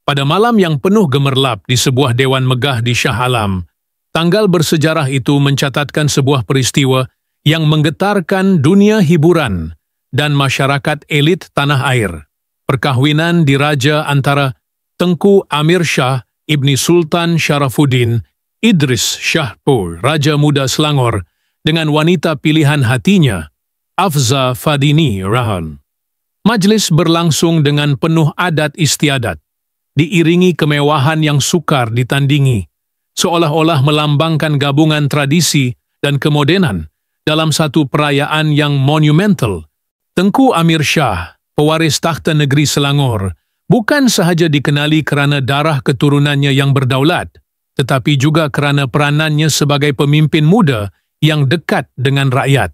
Pada malam yang penuh gemerlap di sebuah dewan megah di Shah Alam, tanggal bersejarah itu mencatatkan sebuah peristiwa yang menggetarkan dunia hiburan dan masyarakat elit tanah air. Perkahwinan diraja antara Tengku Amir Shah Ibni Sultan Sharafuddin Idris Shahpur, Raja Muda Selangor, dengan wanita pilihan hatinya, Afza Fadini Rahan. Majlis berlangsung dengan penuh adat istiadat, diiringi kemewahan yang sukar ditandingi, seolah-olah melambangkan gabungan tradisi dan kemodenan dalam satu perayaan yang monumental. Tengku Amir Shah, pewaris takhta negeri Selangor, bukan sahaja dikenali kerana darah keturunannya yang berdaulat, tetapi juga kerana peranannya sebagai pemimpin muda yang dekat dengan rakyat.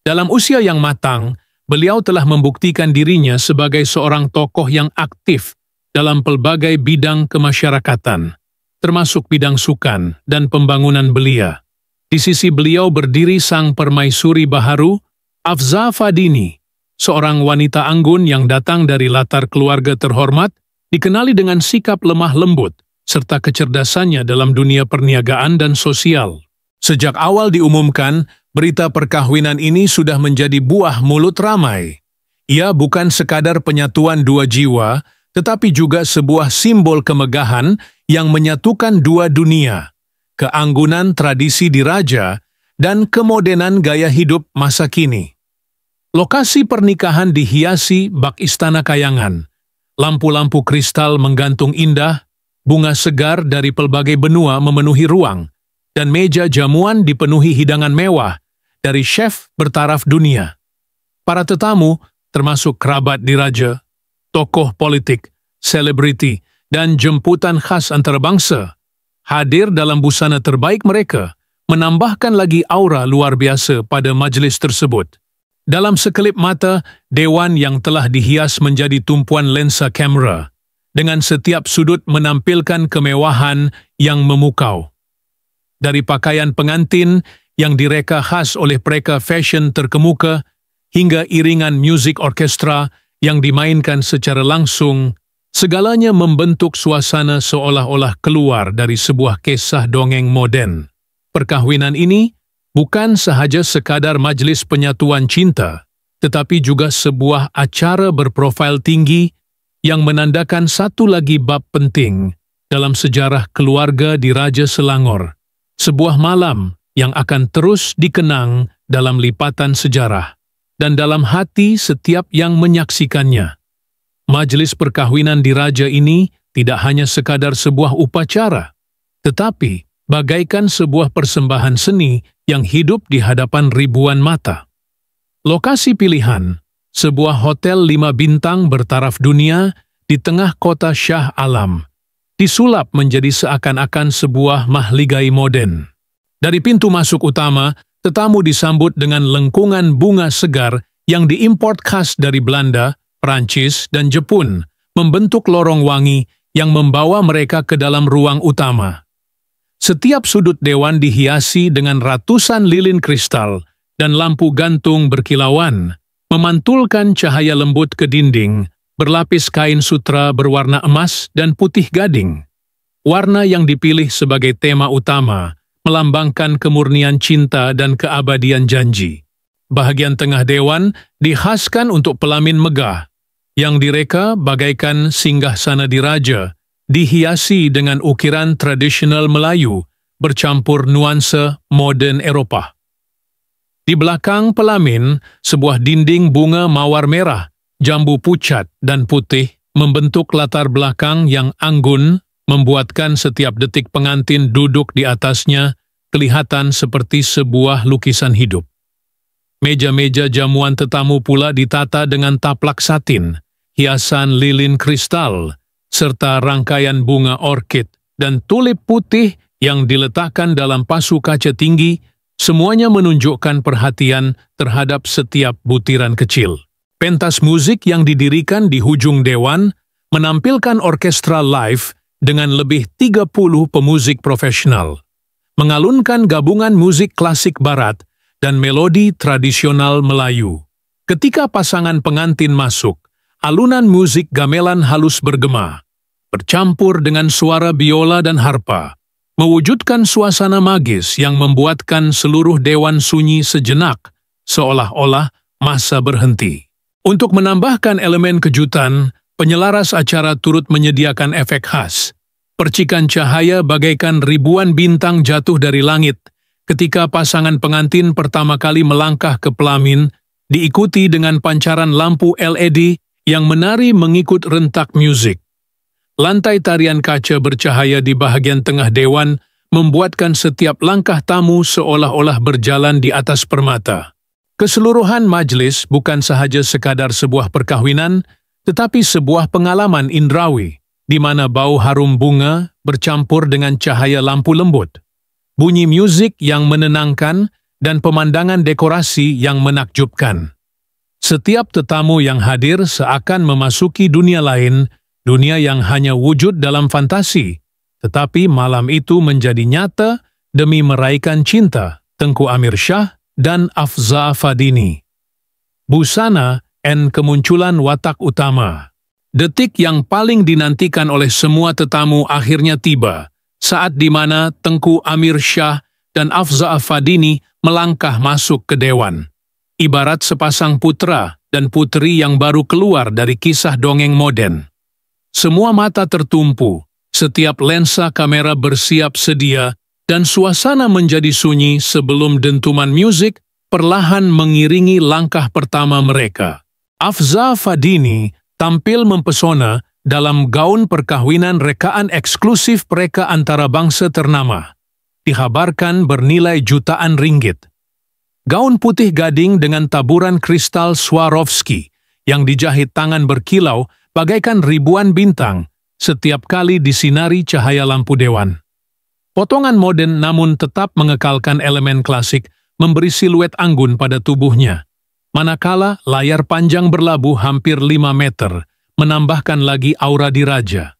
Dalam usia yang matang, beliau telah membuktikan dirinya sebagai seorang tokoh yang aktif dalam pelbagai bidang kemasyarakatan, termasuk bidang sukan dan pembangunan belia. Di sisi beliau berdiri sang permaisuri baharu, Afza Fadini, seorang wanita anggun yang datang dari latar keluarga terhormat, dikenali dengan sikap lemah lembut serta kecerdasannya dalam dunia perniagaan dan sosial. Sejak awal diumumkan, berita perkahwinan ini sudah menjadi buah mulut ramai. Ia bukan sekadar penyatuan dua jiwa, tetapi juga sebuah simbol kemegahan yang menyatukan dua dunia, keanggunan tradisi diraja dan kemodenan gaya hidup masa kini. Lokasi pernikahan dihiasi bak istana kayangan, lampu-lampu kristal menggantung indah, bunga segar dari pelbagai benua memenuhi ruang, dan meja jamuan dipenuhi hidangan mewah dari chef bertaraf dunia. Para tetamu, termasuk kerabat diraja, tokoh politik, selebriti, dan jemputan khas antarabangsa, hadir dalam busana terbaik mereka, menambahkan lagi aura luar biasa pada majlis tersebut. Dalam sekelip mata, dewan yang telah dihias menjadi tumpuan lensa kamera, dengan setiap sudut menampilkan kemewahan yang memukau. Dari pakaian pengantin yang direka khas oleh pereka fashion terkemuka, hingga iringan muzik orkestra yang dimainkan secara langsung, segalanya membentuk suasana seolah-olah keluar dari sebuah kisah dongeng moden. Perkahwinan ini bukan sahaja sekadar majlis penyatuan cinta, tetapi juga sebuah acara berprofil tinggi yang menandakan satu lagi bab penting dalam sejarah keluarga di Raja Selangor. Sebuah malam yang akan terus dikenang dalam lipatan sejarah dan dalam hati setiap yang menyaksikannya. Majlis perkahwinan diraja ini tidak hanya sekadar sebuah upacara, tetapi bagaikan sebuah persembahan seni yang hidup di hadapan ribuan mata. Lokasi pilihan, sebuah hotel 5 bintang bertaraf dunia di tengah kota Shah Alam, disulap menjadi seakan-akan sebuah mahligai moden. Dari pintu masuk utama, tetamu disambut dengan lengkungan bunga segar yang diimport khas dari Belanda, Perancis, dan Jepun, membentuk lorong wangi yang membawa mereka ke dalam ruang utama. Setiap sudut dewan dihiasi dengan ratusan lilin kristal dan lampu gantung berkilauan, memantulkan cahaya lembut ke dinding, berlapis kain sutra berwarna emas dan putih gading. Warna yang dipilih sebagai tema utama melambangkan kemurnian cinta dan keabadian janji. Bahagian tengah dewan dikhaskan untuk pelamin megah, yang direka bagaikan singgasana diraja, dihiasi dengan ukiran tradisional Melayu bercampur nuansa moden Eropah. Di belakang pelamin, sebuah dinding bunga mawar merah, jambu pucat dan putih membentuk latar belakang yang anggun, membuatkan setiap detik pengantin duduk di atasnya kelihatan seperti sebuah lukisan hidup. Meja-meja jamuan tetamu pula ditata dengan taplak satin, hiasan lilin kristal, serta rangkaian bunga orkid dan tulip putih yang diletakkan dalam pasu kaca tinggi, semuanya menunjukkan perhatian terhadap setiap butiran kecil. Pentas musik yang didirikan di hujung dewan menampilkan orkestra live dengan lebih 30 pemuzik profesional, mengalunkan gabungan musik klasik barat dan melodi tradisional Melayu. Ketika pasangan pengantin masuk, alunan musik gamelan halus bergema, bercampur dengan suara biola dan harpa, mewujudkan suasana magis yang membuatkan seluruh dewan sunyi sejenak, seolah-olah masa berhenti. Untuk menambahkan elemen kejutan, penyelaras acara turut menyediakan efek khas. Percikan cahaya bagaikan ribuan bintang jatuh dari langit ketika pasangan pengantin pertama kali melangkah ke pelamin, diikuti dengan pancaran lampu LED yang menari mengikut rentak musik. Lantai tarian kaca bercahaya di bahagian tengah dewan membuatkan setiap langkah tamu seolah-olah berjalan di atas permata. Keseluruhan majlis bukan sahaja sekadar sebuah perkahwinan, tetapi sebuah pengalaman indrawi, di mana bau harum bunga bercampur dengan cahaya lampu lembut, bunyi musik yang menenangkan, dan pemandangan dekorasi yang menakjubkan. Setiap tetamu yang hadir seakan memasuki dunia lain, dunia yang hanya wujud dalam fantasi, tetapi malam itu menjadi nyata demi meraihkan cinta Tengku Amir Shah dan Afza Fadini. Busana dan kemunculan watak utama. Detik yang paling dinantikan oleh semua tetamu akhirnya tiba, saat di mana Tengku Amir Shah dan Afza Fadini melangkah masuk ke dewan. Ibarat sepasang putra dan putri yang baru keluar dari kisah dongeng moden. Semua mata tertumpu, setiap lensa kamera bersiap sedia, dan suasana menjadi sunyi sebelum dentuman musik perlahan mengiringi langkah pertama mereka. Afza Fadini tampil mempesona dalam gaun perkahwinan rekaan eksklusif mereka antara bangsa ternama. Dikabarkan bernilai jutaan ringgit. Gaun putih gading dengan taburan kristal Swarovski yang dijahit tangan berkilau bagaikan ribuan bintang setiap kali disinari cahaya lampu dewan. Potongan modern namun tetap mengekalkan elemen klasik memberi siluet anggun pada tubuhnya. Manakala layar panjang berlabuh hampir 5 meter, menambahkan lagi aura diraja.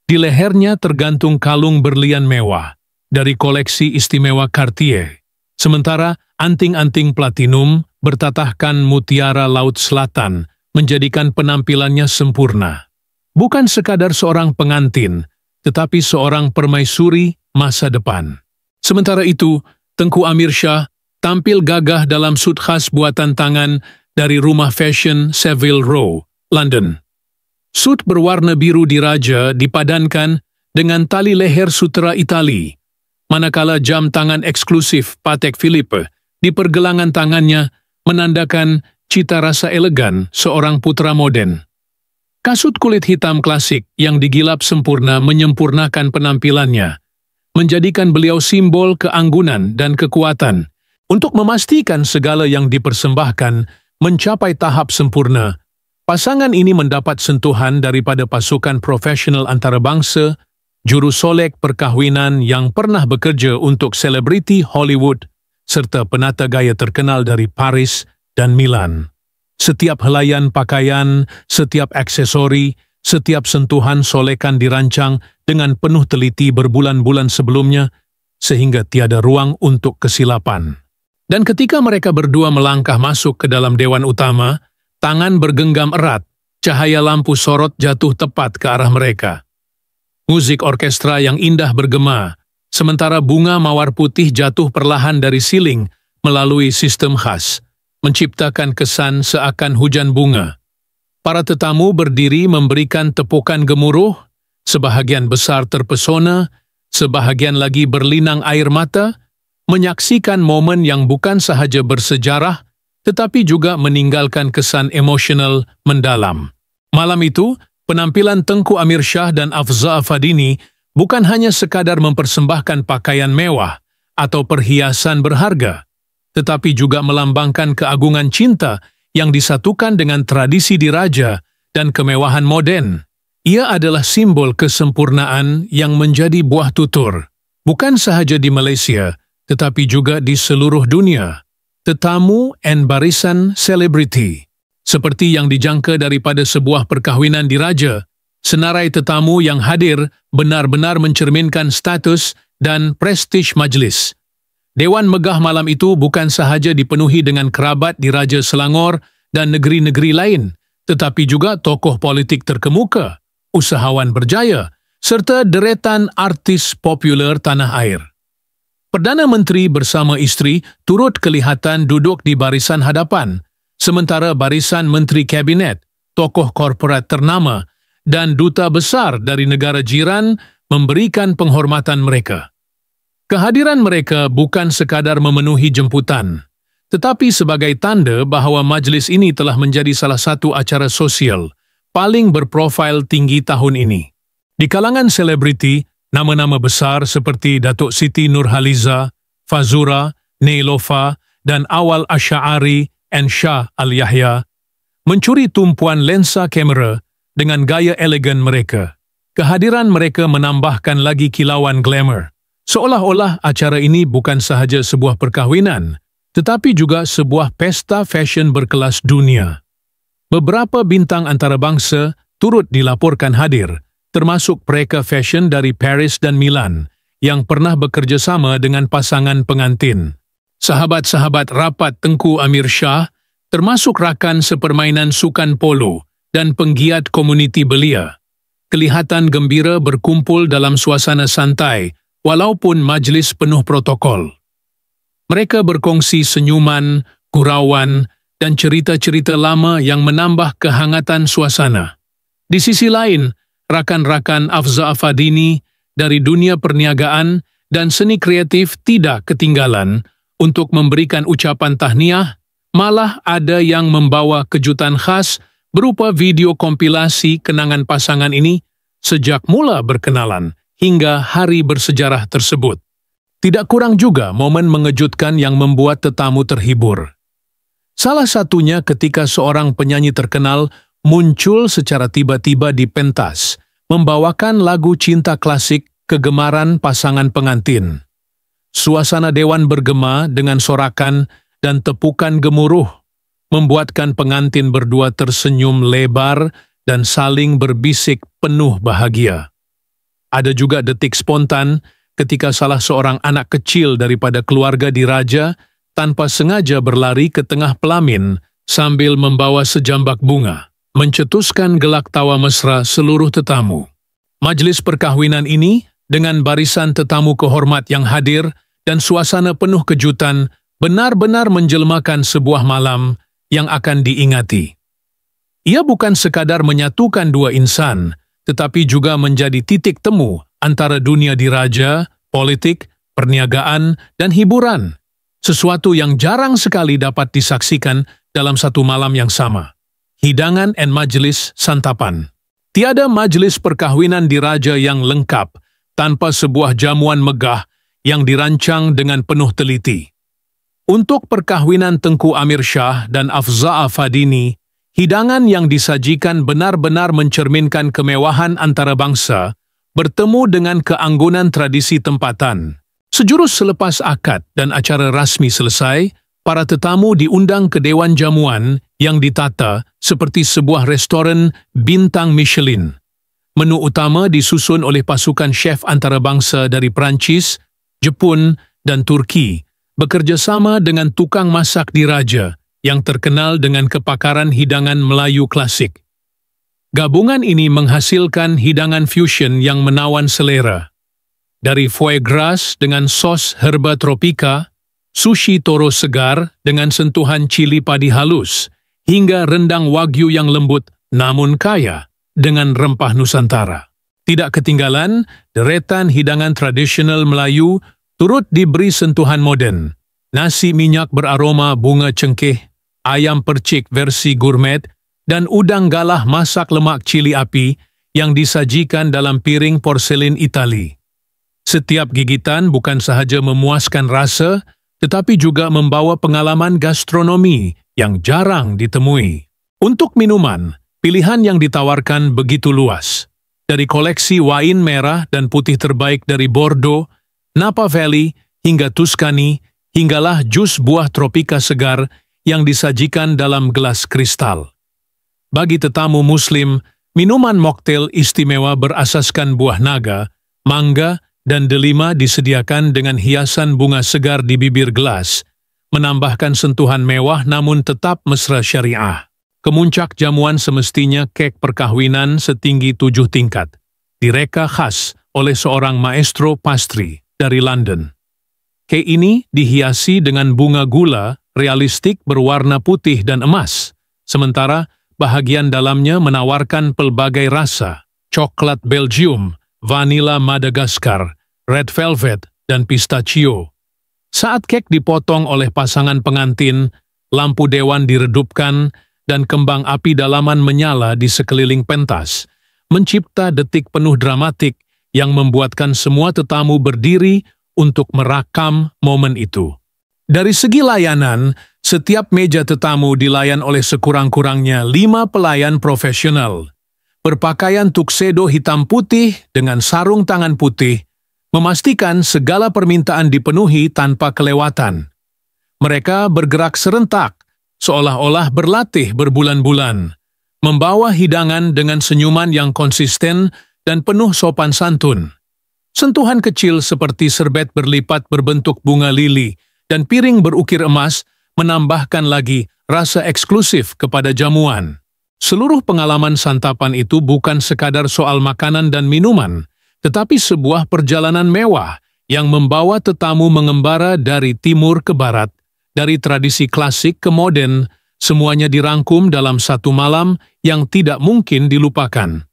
Di lehernya tergantung kalung berlian mewah dari koleksi istimewa Cartier. Sementara anting-anting platinum bertatahkan mutiara Laut Selatan menjadikan penampilannya sempurna. Bukan sekadar seorang pengantin, tetapi seorang permaisuri masa depan. Sementara itu, Tengku Amir Shah tampil gagah dalam sut khas buatan tangan dari rumah fashion Savile Row, London. Sut berwarna biru diraja dipadankan dengan tali leher sutera Itali, manakala jam tangan eksklusif Patek Philippe di pergelangan tangannya menandakan cita rasa elegan seorang putra moden. Kasut kulit hitam klasik yang digilap sempurna menyempurnakan penampilannya, menjadikan beliau simbol keanggunan dan kekuatan. Untuk memastikan segala yang dipersembahkan mencapai tahap sempurna, pasangan ini mendapat sentuhan daripada pasukan profesional antarabangsa, juru solek perkahwinan yang pernah bekerja untuk selebriti Hollywood, serta penata gaya terkenal dari Paris dan Milan. Setiap helaian pakaian, setiap aksesori, setiap sentuhan solekan dirancang dengan penuh teliti berbulan-bulan sebelumnya, sehingga tiada ruang untuk kesilapan. Dan ketika mereka berdua melangkah masuk ke dalam dewan utama, tangan bergenggam erat, cahaya lampu sorot jatuh tepat ke arah mereka. Musik orkestra yang indah bergema, sementara bunga mawar putih jatuh perlahan dari siling melalui sistem khas, menciptakan kesan seakan hujan bunga. Para tetamu berdiri memberikan tepukan gemuruh, sebahagian besar terpesona, sebahagian lagi berlinang air mata, menyaksikan momen yang bukan sahaja bersejarah, tetapi juga meninggalkan kesan emosional mendalam. Malam itu, penampilan Tengku Amir Shah dan Afza Fadini bukan hanya sekadar mempersembahkan pakaian mewah atau perhiasan berharga, tetapi juga melambangkan keagungan cinta yang disatukan dengan tradisi diraja dan kemewahan moden. Ia adalah simbol kesempurnaan yang menjadi buah tutur, bukan sahaja di Malaysia, tetapi juga di seluruh dunia. Tetamu dan barisan selebriti. Seperti yang dijangka daripada sebuah perkahwinan diraja, senarai tetamu yang hadir benar-benar mencerminkan status dan prestij majlis. Dewan megah malam itu bukan sahaja dipenuhi dengan kerabat diraja Selangor dan negeri-negeri lain, tetapi juga tokoh politik terkemuka, usahawan berjaya, serta deretan artis popular tanah air. Perdana Menteri bersama isteri turut kelihatan duduk di barisan hadapan, sementara barisan Menteri Kabinet, tokoh korporat ternama dan duta besar dari negara jiran memberikan penghormatan mereka. Kehadiran mereka bukan sekadar memenuhi jemputan, tetapi sebagai tanda bahawa majlis ini telah menjadi salah satu acara sosial paling berprofil tinggi tahun ini. Di kalangan selebriti, nama-nama besar seperti Datuk Siti Nurhaliza, Fazura, Neilofa, dan Awal Asy'ari and Shah Al-Yahya mencuri tumpuan lensa kamera dengan gaya elegan mereka. Kehadiran mereka menambahkan lagi kilauan glamour, seolah-olah acara ini bukan sahaja sebuah perkahwinan, tetapi juga sebuah pesta fashion berkelas dunia. Beberapa bintang antarabangsa turut dilaporkan hadir, termasuk pereka fashion dari Paris dan Milan yang pernah bekerjasama dengan pasangan pengantin. Sahabat-sahabat rapat Tengku Amir Shah, termasuk rakan sepermainan sukan polo dan penggiat komuniti belia, kelihatan gembira berkumpul dalam suasana santai walaupun majlis penuh protokol. Mereka berkongsi senyuman, gurauan, dan cerita-cerita lama yang menambah kehangatan suasana. Di sisi lain, rakan-rakan Afza Afadini dari dunia perniagaan dan seni kreatif tidak ketinggalan untuk memberikan ucapan tahniah, malah ada yang membawa kejutan khas berupa video kompilasi kenangan pasangan ini sejak mula berkenalan hingga hari bersejarah tersebut. Tidak kurang juga momen mengejutkan yang membuat tetamu terhibur. Salah satunya ketika seorang penyanyi terkenal muncul secara tiba-tiba di pentas, membawakan lagu cinta klasik kegemaran pasangan pengantin. Suasana dewan bergema dengan sorakan dan tepukan gemuruh, membuatkan pengantin berdua tersenyum lebar dan saling berbisik penuh bahagia. Ada juga detik spontan ketika salah seorang anak kecil daripada keluarga diraja tanpa sengaja berlari ke tengah pelamin sambil membawa sejambak bunga, mencetuskan gelak tawa mesra seluruh tetamu. Majlis perkahwinan ini, dengan barisan tetamu kehormat yang hadir dan suasana penuh kejutan, benar-benar menjelmakan sebuah malam yang akan diingati. Ia bukan sekadar menyatukan dua insan, tetapi juga menjadi titik temu antara dunia diraja, politik, perniagaan, dan hiburan. Sesuatu yang jarang sekali dapat disaksikan dalam satu malam yang sama. Hidangan and majlis santapan. Tiada majlis perkahwinan diraja yang lengkap tanpa sebuah jamuan megah yang dirancang dengan penuh teliti. Untuk perkahwinan Tengku Amir Shah dan Afza Afadini, hidangan yang disajikan benar-benar mencerminkan kemewahan antarabangsa bertemu dengan keanggunan tradisi tempatan. Sejurus selepas akad dan acara rasmi selesai, para tetamu diundang ke Dewan Jamuan yang ditata seperti sebuah restoran bintang Michelin. Menu utama disusun oleh pasukan chef antarabangsa dari Perancis, Jepun, dan Turki, bekerjasama dengan tukang masak diraja yang terkenal dengan kepakaran hidangan Melayu klasik. Gabungan ini menghasilkan hidangan fusion yang menawan selera. Dari foie gras dengan sos herba tropika, sushi toro segar dengan sentuhan cili padi halus, hingga rendang wagyu yang lembut namun kaya dengan rempah Nusantara. Tidak ketinggalan, deretan hidangan tradisional Melayu turut diberi sentuhan moden. Nasi minyak beraroma bunga cengkeh, ayam percik versi gourmet, dan udang galah masak lemak cili api yang disajikan dalam piring porselin Itali. Setiap gigitan bukan sahaja memuaskan rasa, tetapi juga membawa pengalaman gastronomi yang jarang ditemui. Untuk minuman, pilihan yang ditawarkan begitu luas. Dari koleksi wain merah dan putih terbaik dari Bordeaux, Napa Valley, hingga Tuscany, hinggalah jus buah tropika segar yang disajikan dalam gelas kristal. Bagi tetamu Muslim, minuman moktail istimewa berasaskan buah naga, mangga, dan delima disediakan dengan hiasan bunga segar di bibir gelas, menambahkan sentuhan mewah namun tetap mesra syariah. Kemuncak jamuan semestinya kek perkahwinan setinggi 7 tingkat, direka khas oleh seorang maestro pastry dari London. Kek ini dihiasi dengan bunga gula realistik berwarna putih dan emas, sementara bahagian dalamnya menawarkan pelbagai rasa, coklat Belgium, vanila Madagaskar, red velvet, dan pistachio. Saat kek dipotong oleh pasangan pengantin, lampu dewan diredupkan dan kembang api dalaman menyala di sekeliling pentas, mencipta detik penuh dramatik yang membuatkan semua tetamu berdiri untuk merakam momen itu. Dari segi layanan, setiap meja tetamu dilayan oleh sekurang-kurangnya 5 pelayan profesional, berpakaian tuxedo hitam putih dengan sarung tangan putih, memastikan segala permintaan dipenuhi tanpa kelewatan. Mereka bergerak serentak, seolah-olah berlatih berbulan-bulan, membawa hidangan dengan senyuman yang konsisten dan penuh sopan santun. Sentuhan kecil seperti serbet berlipat berbentuk bunga lili dan piring berukir emas menambahkan lagi rasa eksklusif kepada jamuan. Seluruh pengalaman santapan itu bukan sekadar soal makanan dan minuman, tetapi sebuah perjalanan mewah yang membawa tetamu mengembara dari timur ke barat, dari tradisi klasik ke modern, semuanya dirangkum dalam satu malam yang tidak mungkin dilupakan.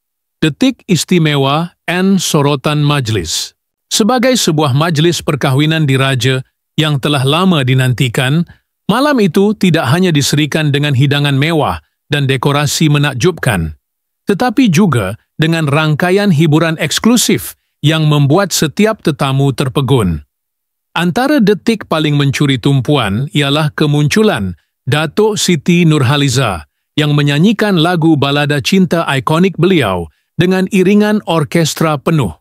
Detik istimewa and sorotan majlis. Sebagai sebuah majlis perkahwinan diraja yang telah lama dinantikan, malam itu tidak hanya diserikan dengan hidangan mewah dan dekorasi menakjubkan, tetapi juga dengan rangkaian hiburan eksklusif yang membuat setiap tetamu terpegun. Antara detik paling mencuri tumpuan ialah kemunculan Datuk Siti Nurhaliza yang menyanyikan lagu balada cinta ikonik beliau dengan iringan orkestra penuh.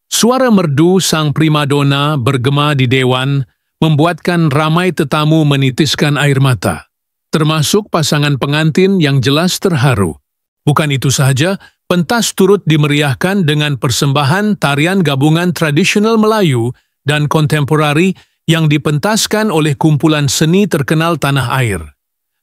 Suara merdu sang primadona bergema di dewan membuatkan ramai tetamu menitiskan air mata, termasuk pasangan pengantin yang jelas terharu. Bukan itu sahaja, pentas turut dimeriahkan dengan persembahan tarian gabungan tradisional Melayu dan kontemporari yang dipentaskan oleh kumpulan seni terkenal tanah air.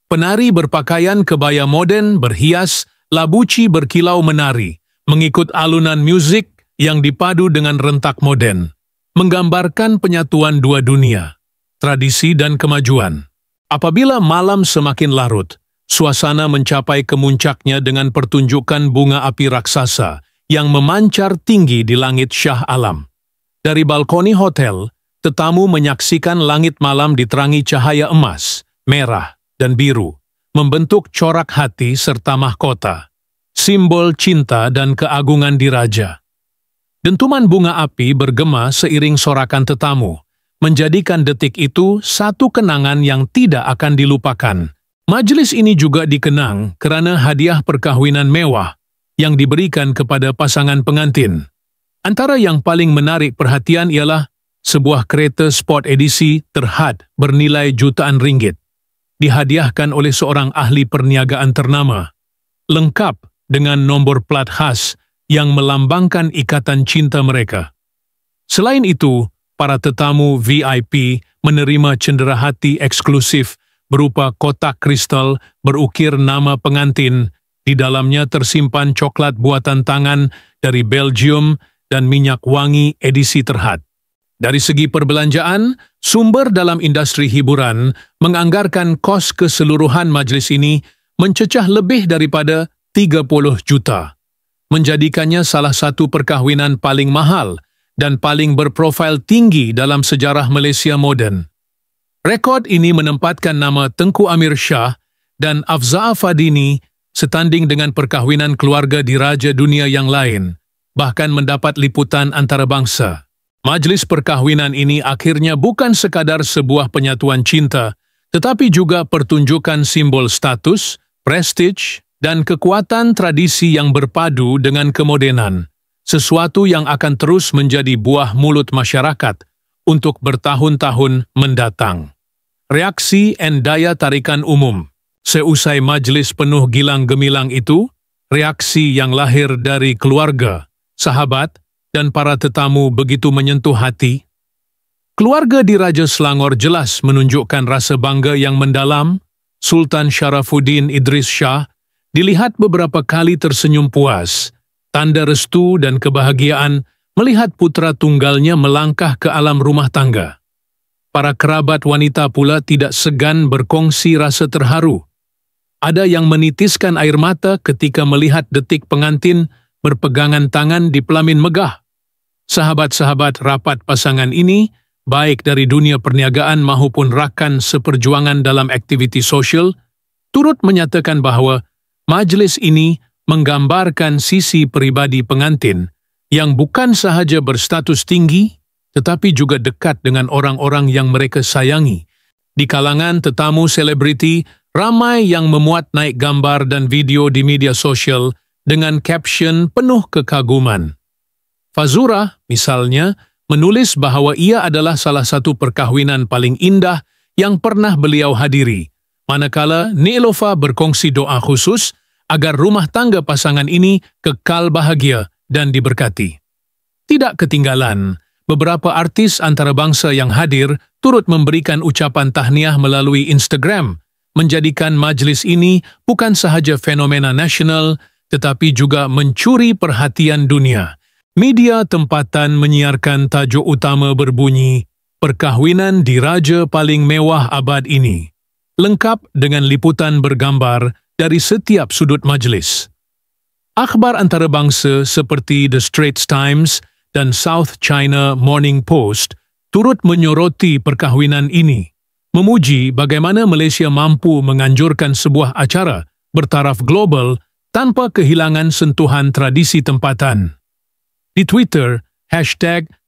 Penari berpakaian kebaya moden berhias, labuci berkilau menari, mengikut alunan musik yang dipadu dengan rentak moden, menggambarkan penyatuan dua dunia, tradisi dan kemajuan. Apabila malam semakin larut, suasana mencapai kemuncaknya dengan pertunjukan bunga api raksasa yang memancar tinggi di langit Shah Alam. Dari balkoni hotel, tetamu menyaksikan langit malam diterangi cahaya emas, merah, dan biru, membentuk corak hati serta mahkota, simbol cinta dan keagungan diraja. Dentuman bunga api bergema seiring sorakan tetamu, menjadikan detik itu satu kenangan yang tidak akan dilupakan. Majelis ini juga dikenang kerana hadiah perkahwinan mewah yang diberikan kepada pasangan pengantin. Antara yang paling menarik perhatian ialah sebuah kereta sport edisi terhad bernilai jutaan ringgit, dihadiahkan oleh seorang ahli perniagaan ternama, lengkap dengan nombor plat khas yang melambangkan ikatan cinta mereka. Selain itu, para tetamu VIP menerima cenderahati eksklusif berupa kotak kristal berukir nama pengantin. Di dalamnya tersimpan coklat buatan tangan dari Belgium dan minyak wangi edisi terhad. Dari segi perbelanjaan, sumber dalam industri hiburan menganggarkan kos keseluruhan majlis ini mencecah lebih daripada 30 juta, menjadikannya salah satu perkahwinan paling mahal dan paling berprofil tinggi dalam sejarah Malaysia moden. Rekod ini menempatkan nama Tengku Amir Shah dan Afzaa Fadini setanding dengan perkahwinan keluarga diraja dunia yang lain, bahkan mendapat liputan antarabangsa. Majlis perkahwinan ini akhirnya bukan sekadar sebuah penyatuan cinta, tetapi juga pertunjukan simbol status, prestige, dan kekuatan tradisi yang berpadu dengan kemodenan, sesuatu yang akan terus menjadi buah mulut masyarakat untuk bertahun-tahun mendatang. Reaksi dan daya tarikan umum. Seusai majlis penuh gilang gemilang itu, reaksi yang lahir dari keluarga, sahabat, dan para tetamu begitu menyentuh hati. Keluarga diraja Selangor jelas menunjukkan rasa bangga yang mendalam, Sultan Sharafuddin Idris Shah, dilihat beberapa kali tersenyum puas, tanda restu dan kebahagiaan melihat putra tunggalnya melangkah ke alam rumah tangga. Para kerabat wanita pula tidak segan berkongsi rasa terharu. Ada yang menitiskan air mata ketika melihat detik pengantin berpegangan tangan di pelamin megah. Sahabat-sahabat rapat pasangan ini, baik dari dunia perniagaan maupun rakan seperjuangan dalam aktiviti sosial, turut menyatakan bahawa majlis ini menggambarkan sisi peribadi pengantin yang bukan sahaja berstatus tinggi, tetapi juga dekat dengan orang-orang yang mereka sayangi. Di kalangan tetamu selebriti, ramai yang memuat naik gambar dan video di media sosial dengan caption penuh kekaguman. Fazura, misalnya, menulis bahawa ia adalah salah satu perkahwinan paling indah yang pernah beliau hadiri, manakala Nilofa berkongsi doa khusus agar rumah tangga pasangan ini kekal bahagia dan diberkati. Tidak ketinggalan, beberapa artis antarabangsa yang hadir turut memberikan ucapan tahniah melalui Instagram, menjadikan majlis ini bukan sahaja fenomena nasional, tetapi juga mencuri perhatian dunia. Media tempatan menyiarkan tajuk utama berbunyi, "Perkahwinan di Raja Paling Mewah Abad Ini", lengkap dengan liputan bergambar dari setiap sudut majlis. Akhbar antarabangsa seperti The Straits Times dan South China Morning Post turut menyoroti perkahwinan ini, memuji bagaimana Malaysia mampu menganjurkan sebuah acara bertaraf global tanpa kehilangan sentuhan tradisi tempatan. Di Twitter,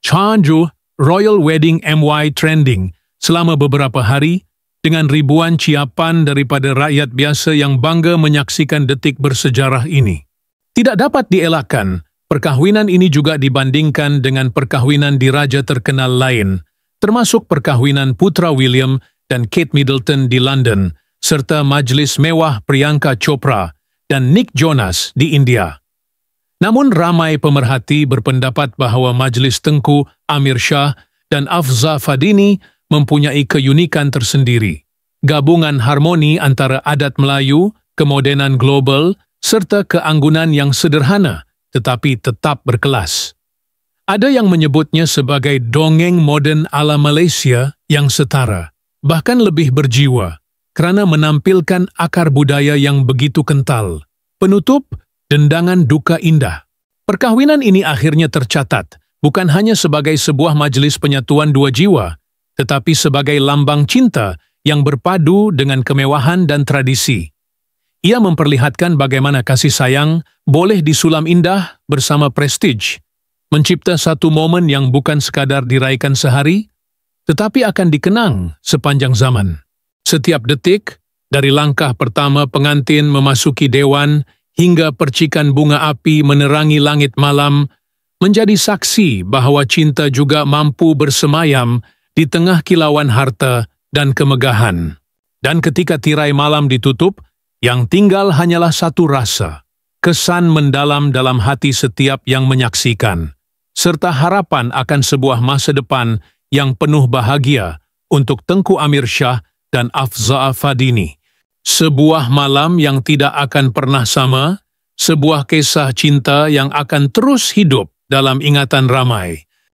#Chanju Royal Wedding MY trending selama beberapa hari dengan ribuan ciapan daripada rakyat biasa yang bangga menyaksikan detik bersejarah ini. Tidak dapat dielakkan, perkahwinan ini juga dibandingkan dengan perkahwinan diraja terkenal lain, termasuk perkahwinan Putra William dan Kate Middleton di London, serta majlis mewah Priyanka Chopra dan Nick Jonas di India. Namun ramai pemerhati berpendapat bahawa majlis Tengku Amir Shah dan Afza Fadini mempunyai keunikan tersendiri, gabungan harmoni antara adat Melayu, kemodenan global, serta keanggunan yang sederhana tetapi tetap berkelas. Ada yang menyebutnya sebagai dongeng moden ala Malaysia yang setara, bahkan lebih berjiwa, kerana menampilkan akar budaya yang begitu kental. Penutup, dendangan duka indah. Perkahwinan ini akhirnya tercatat, bukan hanya sebagai sebuah majlis penyatuan dua jiwa, tetapi sebagai lambang cinta yang berpadu dengan kemewahan dan tradisi. Ia memperlihatkan bagaimana kasih sayang boleh disulam indah bersama prestige, mencipta satu momen yang bukan sekadar diraikan sehari, tetapi akan dikenang sepanjang zaman. Setiap detik, dari langkah pertama pengantin memasuki dewan hingga percikan bunga api menerangi langit malam, menjadi saksi bahawa cinta juga mampu bersemayam di tengah kilauan harta dan kemegahan. Dan ketika tirai malam ditutup, yang tinggal hanyalah satu rasa, kesan mendalam dalam hati setiap yang menyaksikan, serta harapan akan sebuah masa depan yang penuh bahagia untuk Tengku Amir Shah dan Afza Fadini. Sebuah malam yang tidak akan pernah sama, sebuah kisah cinta yang akan terus hidup dalam ingatan ramai.